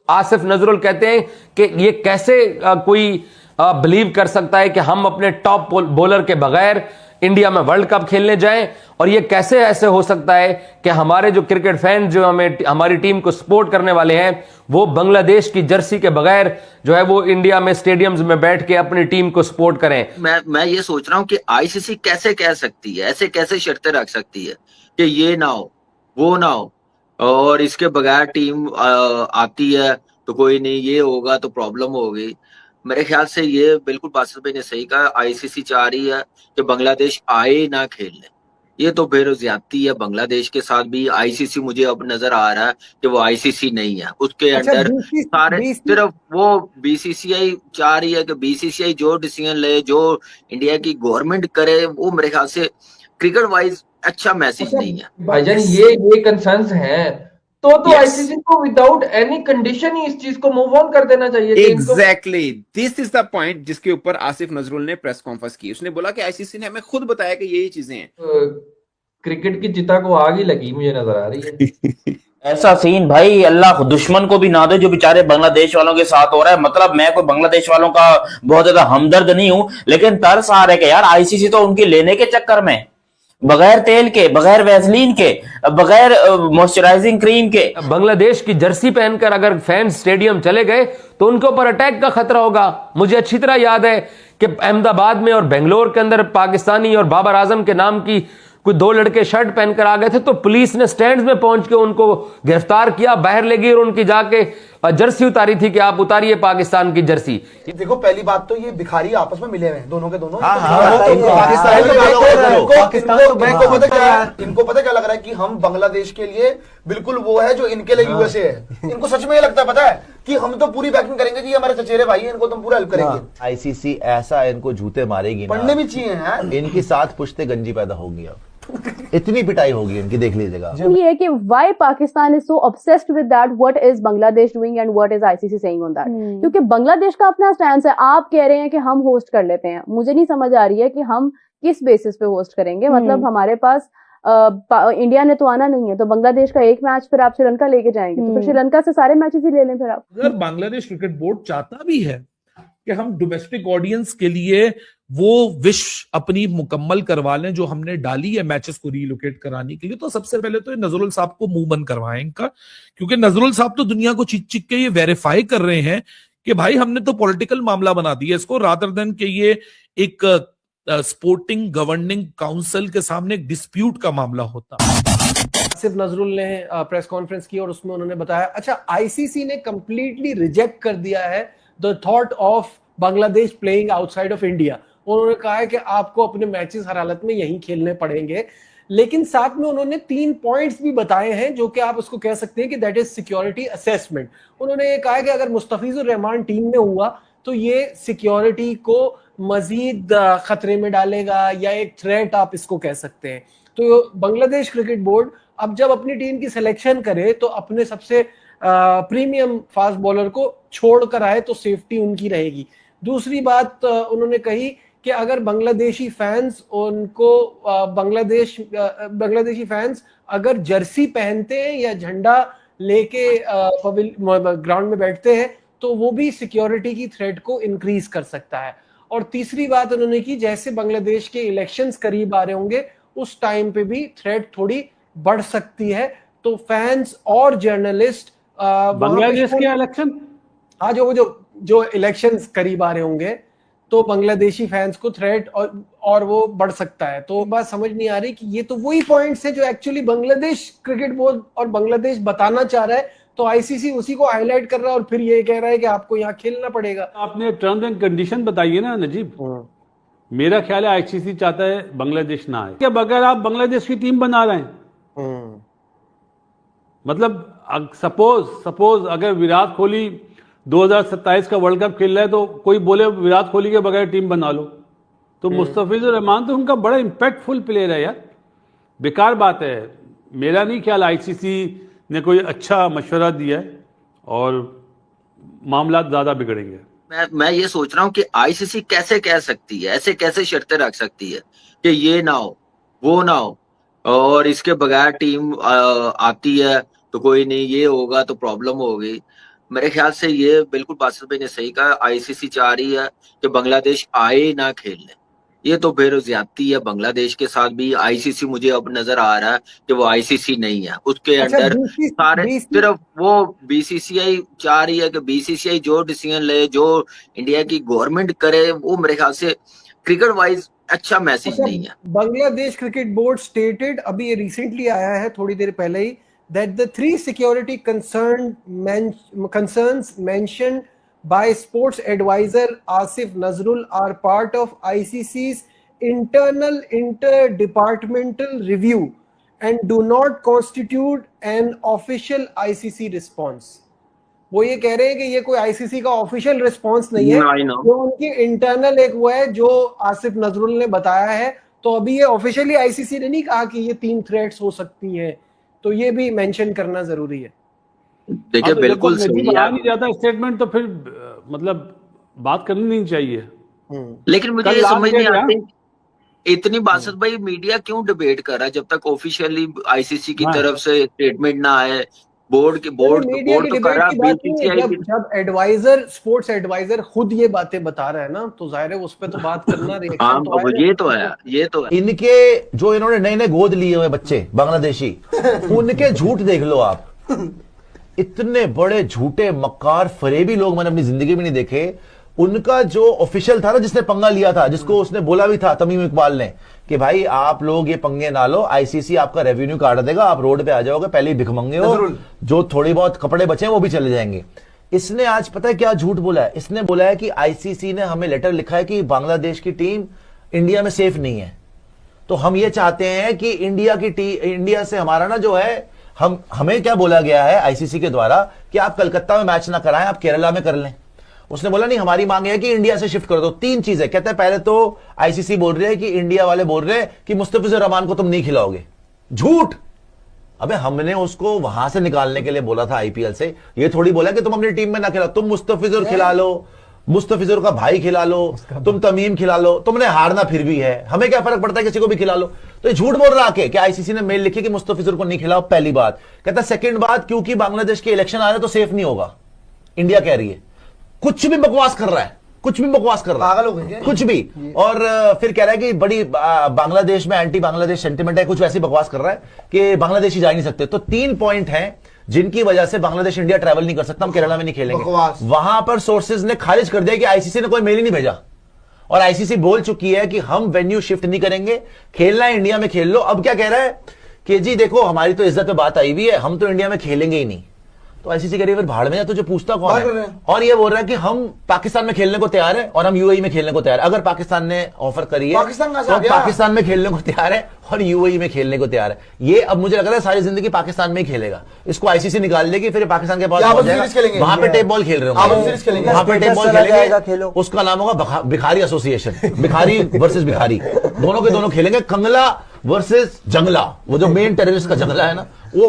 आसिफ नजरुल कहते हैं कि ये कैसे कोई बिलीव कर सकता है कि हम अपने टॉप बॉलर के बगैर इंडिया में वर्ल्ड कप खेलने जाएं, और ये कैसे ऐसे हो सकता है कि हमारे जो क्रिकेट फैन जो हमारी टीम को सपोर्ट करने वाले हैं वो बांग्लादेश की जर्सी के बगैर जो है वो इंडिया में स्टेडियम्स में बैठ के अपनी टीम को सपोर्ट करें। मैं ये सोच रहा हूँ कि आईसीसी कैसे कह सकती है, ऐसे कैसे शर्तें रख सकती है कि ये ना हो वो ना हो और इसके बगैर टीम आती है तो कोई नहीं, ये होगा तो प्रॉब्लम होगी। मेरे ख्याल से ये बिल्कुल बासित भाई ने सही कहा, आईसीसी चाह रही है कि बांग्लादेश आए ना खेलने। ये तो फिर ज्यादती है बांग्लादेश के साथ भी। आईसीसी मुझे अब नजर आ रहा है कि वो आईसीसी नहीं है, उसके अंडर सारे सिर्फ वो बीसीसीआई चाह रही है कि बीसीसीआई जो डिसीजन ले, जो इंडिया की गवर्नमेंट करे, वो मेरे ख्याल से क्रिकेट वाइज अच्छा मैसेज नहीं है। भाईजान ये कंसर्न्स हैं तो आईसीसी को विदाउट एनी कंडीशन ही इस चीज को मूव ऑन कर देना चाहिए। Exactly this is the point जिसके ऊपर आसिफ नजरुल ने प्रेस कॉन्फ्रेंस की। उसने बोला कि आईसीसी ने हमें खुद बताया कि यही चीजें हैं। क्रिकेट की चिता को आग ही लगी मुझे नजर आ रही है। ऐसा सीन भाई अल्लाह दुश्मन को भी ना दे जो बेचारे बांग्लादेश वालों के साथ हो रहा है। मतलब मैं कोई बांग्लादेश वालों का बहुत ज्यादा हमदर्द नहीं हूं, लेकिन तरस आ रहा है कि यार आईसीसी तो उनकी लेने के चक्कर में बगैर तेल के, बगैर वैसलीन के, बगैर मॉइस्चराइजिंग क्रीम के बांग्लादेश की जर्सी पहनकर अगर फैंस स्टेडियम चले गए तो उनके ऊपर अटैक का खतरा होगा। मुझे अच्छी तरह याद है कि अहमदाबाद में और बेंगलोर के अंदर पाकिस्तानी और बाबर आजम के नाम की कोई दो लड़के शर्ट पहनकर आ गए थे तो पुलिस ने स्टैंड्स में पहुंच के उनको गिरफ्तार किया, बाहर ले गई और उनकी जाके जर्सी उतारी थी कि आप उतारिए पाकिस्तान की जर्सी। देखो पहली बात तो ये भिखारी आपस में मिले हुए हैं दोनों के दोनों। इनको पता क्या लग रहा है कि हम बांग्लादेश के लिए बिल्कुल वो है जो इनके लिए यूएसए है। इनको सच में ये लगता है पता है कि हम तो पूरी बैकिंग करेंगे जी, हमारे चचेरे भाई हैं, इनको तो हम पूरा हेल्प करेंगे। आईसीसी ऐसा इनको जूते मारेगी, पढ़ने भी चाहिए हैं इनकी 7 पुश्ते गंजी पैदा होगी। अब इतनी पिटाई होगी इनकी, देख लीजिएगा। ये है कि why Pakistan is so obsessed with that, what is Bangladesh doing and what is ICC saying on that. क्योंकि बांग्लादेश का अपना स्टैंड है। आप कह रहे हैं कि हम होस्ट कर लेते हैं, मुझे नहीं समझ आ रही है कि हम किस बेसिस पे होस्ट करेंगे। मतलब हमारे पास इंडिया ने तो आना नहीं है, तो बांग्लादेश का एक मैच फिर आप श्रीलंका लेके जाएंगे तो फिर श्रीलंका से सारे मैचेस ही ले लें फिर आप। अगर बांग्लादेश क्रिकेट बोर्ड चाहता भी है कि हम डोमेस्टिक ऑडियंस के लिए वो विश अपनी मुकम्मल करवा लें जो हमने डाली है मैचेस को रीलोकेट कराने के लिए, तो सबसे पहले तो नजरुल साहब को मुंह बंद करवाएं इनका। क्योंकि नजरुल साहब तो दुनिया को चिक चिक के ये वेरीफाई कर रहे हैं कि भाई हमने तो पॉलिटिकल मामला बना दिया इसको, रादर देन कि ये एक स्पोर्टिंग गवर्निंग काउंसिल के सामने एक डिस्प्यूट का मामला होता। आसिफ नजरुल ने प्रेस कॉन्फ्रेंस की और उसमें उन्होंने बताया, अच्छा आईसीसी ने कंप्लीटली रिजेक्ट कर दिया है the thought of Bangladesh playing outside of India. उन्होंने कहा है कि आपको अपने मैचेस हर हालत में यहीं खेलने पड़ेंगे, लेकिन साथ में उन्होंने 3 पॉइंट्स भी बताए हैं जो कि आप उसको कह सकते हैं कि दैट इज सिक्योरिटी असेसमेंट। उन्होंने ये कहा है कि अगर मुस्तफिजुर रहमान टीम में हुआ तो ये सिक्योरिटी को मजीद खतरे में डालेगा या एक थ्रेट आप इसको कह सकते हैं। तो बांग्लादेश क्रिकेट बोर्ड अब जब अपनी टीम की सिलेक्शन करे तो अपने सबसे प्रीमियम फास्ट बॉलर को छोड़ कर आए तो सेफ्टी उनकी रहेगी। दूसरी बात उन्होंने कही कि अगर बांग्लादेशी फैंस उनको बांग्लादेशी फैंस अगर जर्सी पहनते हैं या झंडा लेके ग्राउंड में बैठते हैं तो वो भी सिक्योरिटी की थ्रेट को इंक्रीज कर सकता है। और तीसरी बात उन्होंने की, जैसे बांग्लादेश के इलेक्शंस करीब आ रहे होंगे उस टाइम पे भी थ्रेट थोड़ी बढ़ सकती है, तो फैंस और जर्नलिस्ट बांग्लादेश के इलेक्शन, हाँ जो इलेक्शंस करीब आ रहे होंगे तो बांग्लादेशी फैंस को थ्रेट और वो बढ़ सकता है। तो बात समझ नहीं आ रही कि ये तो वही पॉइंट्स है जो एक्चुअली बांग्लादेश क्रिकेट बोर्ड और बांग्लादेश बताना चाह रहा है, तो आईसीसी उसी को हाईलाइट कर रहा है और फिर ये कह रहा है कि आपको यहाँ खेलना पड़ेगा। आपने टर्म्स एंड कंडीशन बताइए ना नजीब। मेरा ख्याल है आईसीसी चाहता है बांग्लादेश ना आए, क्या बगैर आप बांग्लादेश की टीम बना रहे हैं। मतलब सपोज अगर विराट कोहली 2027 का वर्ल्ड कप खेल रहा है तो कोई बोले विराट कोहली के बगैर टीम बना लो, तो मुस्तफिजुर रहमान तो उनका बड़ा इंपैक्टफुल प्लेयर है यार। बेकार बात है। मेरा नहीं ख्याल आईसीसी ने कोई अच्छा मशवरा दिया है और मामला ज्यादा बिगड़ेंगे। मैं ये सोच रहा हूँ कि आईसीसी कैसे कह सकती है, ऐसे कैसे शर्तें रख सकती है कि ये ना हो वो ना हो और इसके बगैर टीम आती है तो कोई नहीं, ये होगा तो प्रॉब्लम होगी। मेरे ख्याल से ये बिल्कुल बासित भाई ने सही कहा, आईसीसी चाह रही है कि बांग्लादेश आए ना खेलने। ये तो फिर ज्यादती है बांग्लादेश के साथ भी। आईसीसी मुझे अब नजर आ रहा है कि वो आईसीसी नहीं है, उसके अच्छा, अंडर सारे सिर्फ वो बीसीसीआई चाह रही है कि बीसीसीआई जो डिसीजन ले, जो इंडिया की गवर्नमेंट करे, वो मेरे ख्याल से क्रिकेट वाइज अच्छा मैसेज नहीं है। बांग्लादेश क्रिकेट बोर्ड स्टेटेड, अभी ये रिसेंटली आया है थोड़ी देर पहले ही, that the 3 security concerns mentioned by sports advisor Asif Nazrul are part of ICC's internal interdepartmental review and do not constitute an official ICC response. वो ये कह रहे हैं कि ये कोई आईसीसी का ऑफिशियल रिस्पांस नहीं है, वो उनकी इंटरनल एक वो है जो आसिफ नजरुल ने बताया है। तो अभी ये ऑफिशियली आईसीसी ने नहीं कहा कि ये 3 थ्रेट्स हो सकती हैं, तो ये भी मेंशन करना जरूरी है। देखिए बिल्कुल सही है, नहीं जाता स्टेटमेंट तो फिर मतलब बात करनी नहीं चाहिए। लेकिन मुझे ये समझ नहीं आती इतनी बासत भाई मीडिया क्यों डिबेट कर रहा है जब तक ऑफिशियली आईसीसी की तरफ से स्टेटमेंट ना आए। बोर्ड तो कर रहा है, जब एडवाइजर स्पोर्ट्स एडवाइजर खुद ये बातें बता रहा है ना, तो जाहिर है उस पे तो बात करना, रिएक्शन तो ये तो है। इनके जो इन्होंने नए नए गोद लिए हुए बच्चे बांग्लादेशी, उनके झूठ देख लो आप। इतने बड़े झूठे मक्कार फरेबी लोग मैंने अपनी जिंदगी में नहीं देखे। उनका जो ऑफिशियल था ना, जिसने पंगा लिया था, जिसको उसने बोला भी था तमीम इकबाल ने कि भाई आप लोग ये पंगे ना लो, आईसीसी आपका रेवेन्यू काट देगा, आप रोड पे आ जाओगे, पहले ही भिखमंगे हो, जो थोड़ी बहुत कपड़े बचे हैं वो भी चले जाएंगे। इसने आज पता है क्या झूठ बोला है? इसने बोला है कि आईसीसी ने हमें लेटर लिखा है कि बांग्लादेश की टीम इंडिया में सेफ नहीं है, तो हम ये चाहते हैं कि इंडिया से हमारा ना जो है, हमें क्या बोला गया है आईसीसी के द्वारा कि आप कलकत्ता में मैच ना कराएं, आप केरला में कर लें। उसने बोला नहीं, हमारी मांग है कि इंडिया से शिफ्ट कर दो। 3 चीजें कहते हैं। पहले तो आईसीसी बोल रही है कि इंडिया वाले बोल रहे हैं कि मुस्तफिजुर रहमान को तुम नहीं खिलाओगे। झूठ। अबे हमने उसको वहां से निकालने के लिए बोला था आईपीएल से, ये थोड़ी बोला कि तुम अपनी टीम में ना खिलाओ। तुम मुस्तफिजुर खिला लो, मुस्तफिजुर का भाई खिला लो, तुम तमीम खिला लो, तुमने हारना फिर भी है, हमें क्या फर्क पड़ता है, किसी को भी खिला लो। तो ये झूठ बोल रहा है कि आईसीसी ने मेल लिखी कि मुस्तफिजुर को नहीं खिलाओ, पहली बात। कहता सेकंड बात, क्योंकि बांग्लादेश के इलेक्शन आ रहे तो सेफ नहीं होगा, इंडिया कह रही है। कुछ भी बकवास कर रहा है, कुछ भी बकवास कर रहा है, पागल हो गए कुछ भी। और फिर कह रहा है कि बड़ी बांग्लादेश में एंटी बांग्लादेश सेंटिमेंट है, कुछ वैसी बकवास कर रहा है कि बांग्लादेशी जा नहीं सकते। तो 3 पॉइंट हैं जिनकी वजह से बांग्लादेश इंडिया ट्रैवल नहीं कर सकता, हम केरला में नहीं खेलेंगे। वहां पर सोर्सेज ने खारिज कर दिया कि आईसीसी ने कोई मेल ही नहीं भेजा, और आईसीसी बोल चुकी है कि हम वेन्यू शिफ्ट नहीं करेंगे, खेलना है इंडिया में खेल लो। अब क्या कह रहा है कि जी देखो हमारी तो इज्जत पे बात आई हुई है, हम तो इंडिया में खेलेंगे ही नहीं। तो आईसीसी कह रही है फिर भाड़ में जा, तुझे पूछता कौन है? और ये बोल रहा है कि हम पाकिस्तान में खेलने को तैयार है और हम यूएई में खेलने को तैयार है। अगर पाकिस्तान ने ऑफर करी है तो पाकिस्तान में खेलने को तैयार है और यूएई में खेलने को तैयार है। ये अब मुझे लग रहा है सारी जिंदगी पाकिस्तान में ही खेलेगा। इसको आईसीसी निकाल देगी, फिर पाकिस्तान के पास वहां पे टेप बॉल खेल रहे होंगे, वहां पे टेप बॉल खेलेंगे, उसका नाम होगा भिखारी एसोसिएशन, भिखारी वर्सेस भिखारी, दोनों के दोनों खेलेंगे। कंगला वर्सेस जंगला, वो जो मेन टेररिस्ट का जंगला है ना, वो